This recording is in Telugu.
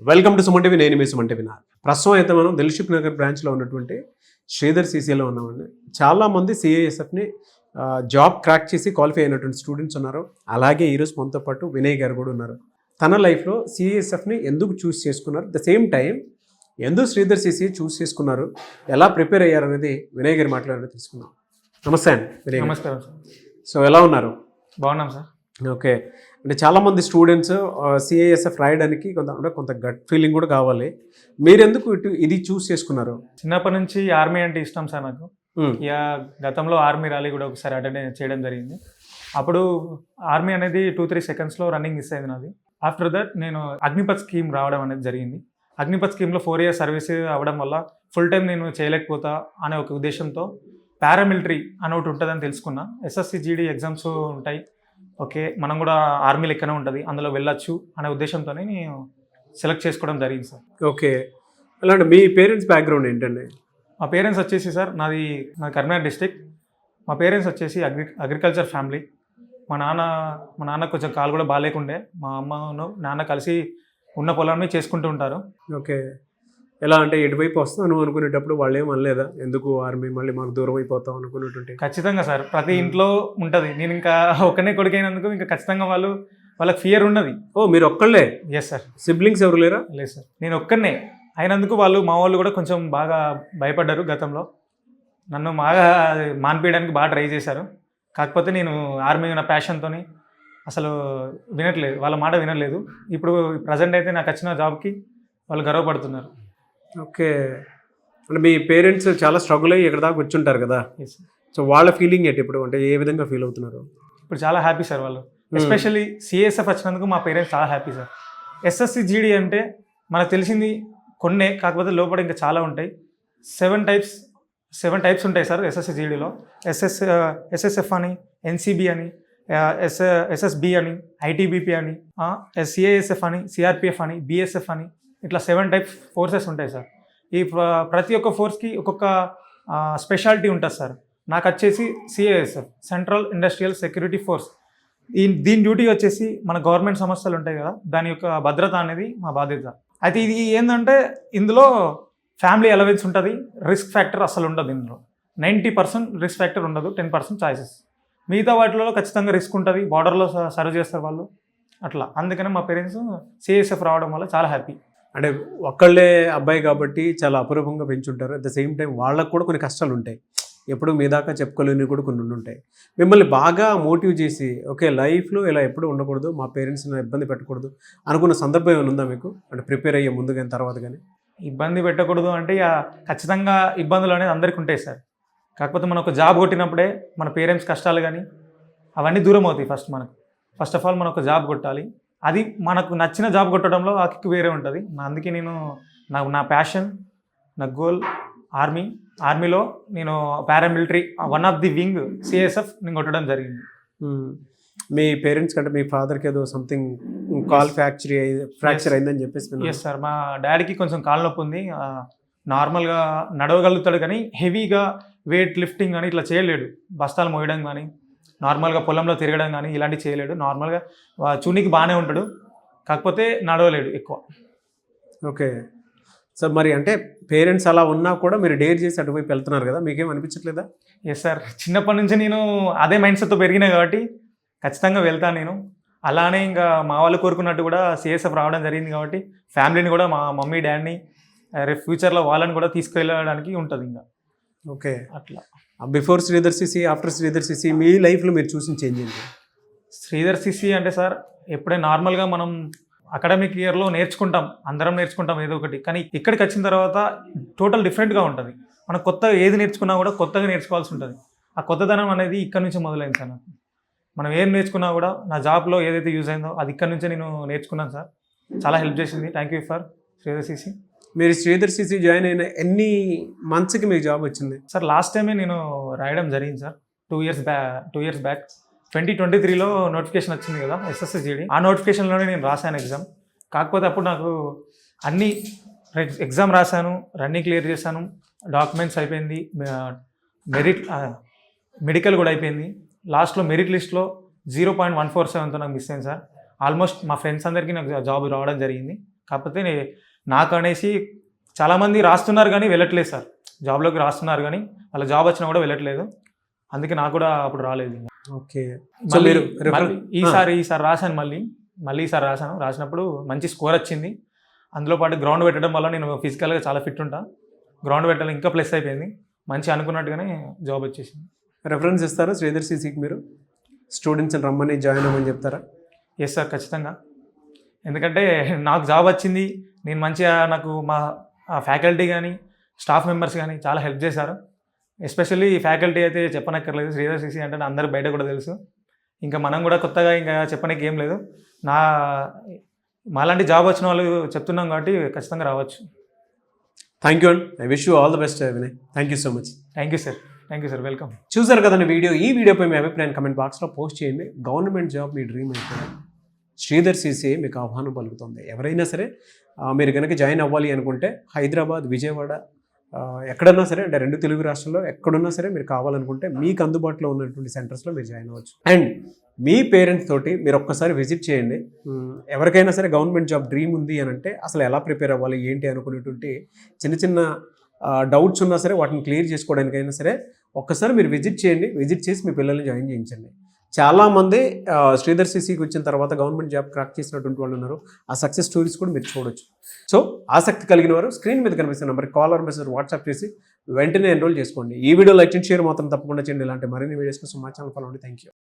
Welcome to Suman TV. నేను మీ సుమన్ టీవీ. ప్రస్తుతం అయితే మనం దిల్సుఖ్ నగర్ బ్రాంచ్లో ఉన్నటువంటి శ్రీధర్ సీసీలో ఉన్నామండి. చాలామంది సిఐఎస్ఎఫ్ని జాబ్ క్రాక్ చేసి క్వాలిఫై అయినటువంటి స్టూడెంట్స్ ఉన్నారు. అలాగే ఈరోజు మనతో పాటు వినయ్ గారు కూడా ఉన్నారు. తన లైఫ్లో సిఐఎస్ఎఫ్ని ఎందుకు చూస్ చేసుకున్నారు, ద సేమ్ టైం ఎందుకు శ్రీధర్ సీసీ చూస్ చేసుకున్నారు, ఎలా ప్రిపేర్ అయ్యారు అనేది వినయ్ గారు మాట్లాడి తెలుసుకున్నాం. నమస్తే అండి వినయ్ గారు. నమస్కారం సార్. సో ఎలా ఉన్నారు? బాగున్నాం సార్. ఓకే, అంటే చాలామంది స్టూడెంట్స్ సిఐఎస్ఎఫ్ రాయడానికి కొంత గట్ ఫీలింగ్ కూడా కావాలి. మీరెందుకు ఇది చూస్ చేసుకున్నారు? చిన్నప్పటి నుంచి ఆర్మీ అంటే ఇష్టం సార్ నాకు. ఇక గతంలో ఆర్మీ ర్యాలీ కూడా ఒకసారి అటెండ్ చేయడం జరిగింది. అప్పుడు ఆర్మీ అనేది 2-3 సెకండ్స్లో రన్నింగ్ మిస్ అయింది నాది. ఆఫ్టర్ దట్ నేను అగ్నిపథ్ స్కీమ్ రావడం అనేది జరిగింది. అగ్నిపథ్ స్కీమ్లో 4 years సర్వీస్ అవ్వడం వల్ల ఫుల్ టైం నేను చేయలేకపోతా అనే ఒక ఉద్దేశంతో పారామిలిటరీ అని ఒకటి ఉంటుందని తెలుసుకున్నా. SSC GD ఎగ్జామ్స్ ఉంటాయి, ఓకే మనం కూడా ఆర్మీ లెక్కనే ఉంటుంది, అందులో వెళ్ళొచ్చు అనే ఉద్దేశంతోనే నేను సెలెక్ట్ చేసుకోవడం జరిగింది సార్. ఓకే, అలాంటి మీ పేరెంట్స్ బ్యాక్గ్రౌండ్ ఏంటండి? మా పేరెంట్స్ వచ్చేసి సార్ నాది కరీంనగర్ డిస్ట్రిక్ట్. మా పేరెంట్స్ వచ్చేసి అగ్రికల్చర్ ఫ్యామిలీ. మా నాన్న కొంచెం కాలు కూడా బాగాలేకుండే. మా అమ్మను నాన్న కలిసి ఉన్న పొలాన్ని చేసుకుంటూ ఉంటారు. ఓకే, ఎలా అంటే ఎటువైపు వస్తావు నువ్వు అనుకునేటప్పుడు వాళ్ళు ఏం అనలేదా, ఎందుకు ఆర్మీ మళ్ళీ మాకు దూరం అయిపోతాం అనుకున్నటువంటి? ఖచ్చితంగా సార్, ప్రతి ఇంట్లో ఉంటుంది. నేను ఇంకా ఒక్కనే కొడుకైనందుకు ఇంకా ఖచ్చితంగా వాళ్ళకి ఫియర్ ఉన్నది. ఓ మీరు ఒక్కళ్ళే? Yes sir. సిబ్లింగ్స్ ఎవరు లేరా? లేదు సార్, నేను ఒక్కనే అయినందుకు మా వాళ్ళు కూడా కొంచెం బాగా భయపడ్డారు. గతంలో నన్ను బాగా మాన్పేయడానికి బాగా ట్రై చేశారు. కాకపోతే నేను ఆర్మీ ఉన్న ప్యాషన్తో అసలు వినట్లేదు, వాళ్ళ మాట వినలేదు. ఇప్పుడు ప్రజెంట్ అయితే నాకు వచ్చిన జాబ్కి వాళ్ళు గర్వపడుతున్నారు. ఓకే, అంటే మీ పేరెంట్స్ చాలా స్ట్రగుల్ అయ్యి ఇక్కడ దాకా వచ్చుంటారు కదా, ఎస్. సో వాళ్ళ ఫీలింగ్ ఏంటి ఇప్పుడు, అంటే ఏ విధంగా ఫీల్ అవుతున్నారు? ఇప్పుడు చాలా హ్యాపీ సార్ వాళ్ళు. ఎస్పెషల్లీ సిఎస్ఎఫ్ వచ్చినందుకు మా పేరెంట్స్ చాలా హ్యాపీ సార్. SSC GD అంటే మనకు తెలిసింది కొన్నే, కాకపోతే లోపల ఇంకా చాలా ఉంటాయి. 7 types ఉంటాయి సార్ SSC GDలో. SSF అని, NCB అని, SSB అని, ITBP అని, CISF అని, CRPF అని, BSF అని, ఇట్లా 7 types ఫోర్సెస్ ఉంటాయి సార్. ఈ ప్రతి ఒక్క ఫోర్స్కి ఒక్కొక్క స్పెషాలిటీ ఉంటుంది సార్. నాకు వచ్చేసి CISF, central industrial security force. దీని డ్యూటీ వచ్చేసి మన గవర్నమెంట్ సంస్థలు ఉంటాయి కదా, దాని యొక్క భద్రత అనేది మా బాధ్యత. అయితే ఇది ఏంటంటే ఇందులో ఫ్యామిలీ అలవెన్స్ ఉంటుంది, రిస్క్ ఫ్యాక్టర్ అసలు ఉండదు. ఇందులో 90% రిస్క్ ఫ్యాక్టర్ ఉండదు, 10% చాయిసెస్. మిగతా వాటిలో ఖచ్చితంగా రిస్క్ ఉంటుంది. బార్డర్లో సర్వ్ చేస్తారు వాళ్ళు, అట్లా. అందుకనే మా పేరెంట్స్ CISF రావడం వల్ల చాలా హ్యాపీ. అంటే ఒక్కళ్ళే అబ్బాయి కాబట్టి చాలా అపరూపంగా పెంచుంటారు. అట్ ద సేమ్ టైం వాళ్ళకు కూడా కొన్ని కష్టాలు ఉంటాయి, ఎప్పుడు మీ దాకా చెప్పుకోలేని కూడా కొన్ని ఉంటాయి. మిమ్మల్ని బాగా మోటివ్ చేసి ఓకే లైఫ్లో ఇలా ఎప్పుడు ఉండకూడదు, మా పేరెంట్స్ని ఇబ్బంది పెట్టకూడదు అనుకున్న సందర్భం ఏమైనా ఉందా మీకు, అంటే ప్రిపేర్ అయ్యే ముందు కానీ తర్వాత కానీ? ఇబ్బంది పెట్టకూడదు అంటే ఇక ఖచ్చితంగా ఇబ్బందులు అనేది అందరికీ ఉంటాయి సార్. కాకపోతే మనం ఒక జాబ్ కొట్టినప్పుడే మన పేరెంట్స్ కష్టాలు కానీ అవన్నీ దూరం అవుతాయి. ఫస్ట్ ఆఫ్ ఆల్ మనం ఒక జాబ్ కొట్టాలి. అది మనకు నచ్చిన జాబ్ కొట్టడంలో ఆ కిక్ వేరే ఉంటుంది. అందుకే నా ప్యాషన్, నా గోల్ ఆర్మీలో నేను paramilitary one of the wing CISF నేను కొట్టడం జరిగింది. మీ పేరెంట్స్ కంటే మీ ఫాదర్కి ఏదో సంథింగ్ కాల్ ఫ్రాక్చర్ అయిందని చెప్పేసి? ఎస్ సార్, మా డాడీకి కొంచెం కాలు నొప్పి ఉంది. నార్మల్గా నడవగలుగుతాడు కానీ హెవీగా వెయిట్ లిఫ్టింగ్ కానీ ఇట్లా చేయలేడు. బస్తాలు మోయడం కానీ, నార్మల్గా పొలంలో తిరగడం కానీ ఇలాంటివి చేయలేడు. నార్మల్గా చూనికి బాగానే ఉంటాడు, కాకపోతే నడవలేడు ఎక్కువ. ఓకే సార్, మరి అంటే పేరెంట్స్ అలా ఉన్నా కూడా మీరు డేర్ చేసి అటువైపు వెళ్తున్నారు కదా, మీకేం అనిపించట్లేదా? ఎస్ సార్, చిన్నప్పటి నుంచి నేను అదే మైండ్ సెట్తో పెరిగినా కాబట్టి ఖచ్చితంగా వెళ్తాను నేను. అలానే ఇంకా మా వాళ్ళు కోరుకున్నట్టు కూడా CISF రావడం జరిగింది కాబట్టి ఫ్యామిలీని కూడా, మా మమ్మీ డాడీని రేపు ఫ్యూచర్లో వాళ్ళని కూడా తీసుకెళ్ళడానికి ఉంటుంది ఇంకా. ఓకే, అట్లా. Before Sridhar CC, after Sridhar CC మీ లైఫ్లో మీరు చూసిన చేంజ్ ఏంటి? శ్రీధర్ సీసీ అంటే సార్ ఎప్పుడే నార్మల్గా మనం అకాడమిక్ ఇయర్లో అందరం నేర్చుకుంటాం ఏదో ఒకటి, కానీ ఇక్కడికి వచ్చిన తర్వాత టోటల్ డిఫరెంట్గా ఉంటుంది. మనం కొత్తగా ఏది నేర్చుకున్నా కూడా కొత్తగా నేర్చుకోవాల్సి ఉంటుంది. ఆ కొత్తదనం అనేది ఇక్కడ నుంచి మొదలైంది సార్ నాకు. మనం ఏం నేర్చుకున్నా కూడా నా జాబ్లో ఏదైతే యూజ్ అయిందో అది ఇక్కడ నుంచే నేను నేర్చుకున్నాను సార్. చాలా హెల్ప్ చేసింది. Thank you for Sridhar CC. మీరు శ్రీధర్ సీసీ జాయిన్ అయిన ఎన్ని మంత్స్కి మీకు జాబ్ వచ్చింది? సార్ లాస్ట్ టైమే నేను రాయడం జరిగింది సార్, 2 years బ్యాక్ 2023లో నోటిఫికేషన్ వచ్చింది కదా SSC GD. ఆ నోటిఫికేషన్లోనే నేను రాశాను ఎగ్జామ్. కాకపోతే అప్పుడు నాకు అన్ని ఎగ్జామ్ రాశాను, రన్నింగ్ క్లియర్ చేశాను, డాక్యుమెంట్స్ అయిపోయింది, మెడికల్ కూడా అయిపోయింది. లాస్ట్లో మెరిట్ లిస్ట్లో 0.147తో నాకు మిస్ అయింది సార్. ఆల్మోస్ట్ మా ఫ్రెండ్స్ అందరికీ నాకు జాబ్ రావడం జరిగింది. కాకపోతే నాకు అనేసి చాలామంది రాస్తున్నారు కానీ వెళ్ళట్లేదు సార్, జాబ్లోకి రాస్తున్నారు కానీ వాళ్ళ జాబ్ వచ్చినా కూడా వెళ్ళట్లేదు, అందుకే నాకు కూడా అప్పుడు రాలేదు. ఓకే. సో మళ్ళీ మీరు మళ్ళీ ఈసారి రాశాను, మళ్ళీ ఈసారి రాసినప్పుడు మంచి స్కోర్ వచ్చింది. అందులో పాటు గ్రౌండ్ పెట్టడం వల్ల నేను ఫిజికల్గా చాలా ఫిట్ ఉంటా, గ్రౌండ్ పెట్టడం ఇంకా ప్లస్ అయిపోయింది, మంచి అనుకున్నట్టుగానే జాబ్ వచ్చేసింది. రెఫరెన్స్ ఇస్తారా శ్రీధర్ సీసీకి? మీరు స్టూడెంట్స్ని రమ్మని జాయిన్ అవ్వమని చెప్తారా? ఎస్ సార్, ఖచ్చితంగా. ఎందుకంటే నాకు జాబ్ వచ్చింది, నేను మంచిగా, నాకు మా ఫ్యాకల్టీ కానీ స్టాఫ్ మెంబర్స్ కానీ చాలా హెల్ప్ చేశారు. ఎస్పెషల్లీ ఫ్యాకల్టీ అయితే చెప్పనక్కర్లేదు, శ్రీధర్ సీసీ అంటే అందరు బయట కూడా తెలుసు, ఇంకా మనం కూడా కొత్తగా ఇంకా చెప్పడానికి ఏం లేదు. మాలాంటి జాబ్ వచ్చిన వాళ్ళు చెప్తున్నాం కాబట్టి ఖచ్చితంగా రావచ్చు. Thank you and I wish you all the best Vinay. Thank you so much. Thank you sir, welcome. చూసారు కదండి వీడియో. ఈ వీడియోపై మీ అభిప్రాయాన్ని కమెంట్ బాక్స్లో పోస్ట్ చేయండి. గవర్నమెంట్ జాబ్ మీ డ్రీమ్ అయితే శ్రీధర్ సీసీ మీకు ఆహ్వానం పలుకుతుంది. ఎవరైనా సరే మీరు కనుక జాయిన్ అవ్వాలి అనుకుంటే హైదరాబాద్, విజయవాడ, ఎక్కడన్నా సరే, అంటే 2 తెలుగు రాష్ట్రాల్లో ఎక్కడున్నా సరే మీరు కావాలనుకుంటే మీకు అందుబాటులో ఉన్నటువంటి సెంటర్స్లో మీరు జాయిన్ అవ్వచ్చు. అండ్ మీ పేరెంట్స్ తోటి మీరు ఒక్కసారి విజిట్ చేయండి. ఎవరికైనా సరే గవర్నమెంట్ జాబ్ డ్రీమ్ ఉంది అని అంటే అసలు ఎలా ప్రిపేర్ అవ్వాలి ఏంటి అనుకునేటువంటి చిన్న డౌట్స్ ఉన్నా సరే వాటిని క్లియర్ చేసుకోవడానికైనా సరే ఒక్కసారి మీరు విజిట్ చేయండి. విజిట్ చేసి మీ పిల్లల్ని జాయిన్ చేయించండి. చాలామంది శ్రీధర్ సీసీకి వచ్చిన తర్వాత గవర్నమెంట్ జాబ్ క్రాక్ చేసినటువంటి వాళ్ళు ఉన్నారు. ఆ సక్సెస్ స్టోరీస్ కూడా మీరు చూడొచ్చు. సో ఆసక్తి కలిగిన వారు స్క్రీన్ మీద కనిపిస్తున్న నెంబర్కి కాల్ ఆర్ మెసేజ్ వాట్సాప్ చేసి వెంటనే ఎన్రోల్ చేసుకోండి. ఈ వీడియో లైక్ అండ్ షేర్ మాత్రం తప్పకుండా చేయండి. ఇలాంటి మరిన్ని వీడియోస్ కోసం మా ఛానల్ ఫాలో అవ్వండి. Thank you.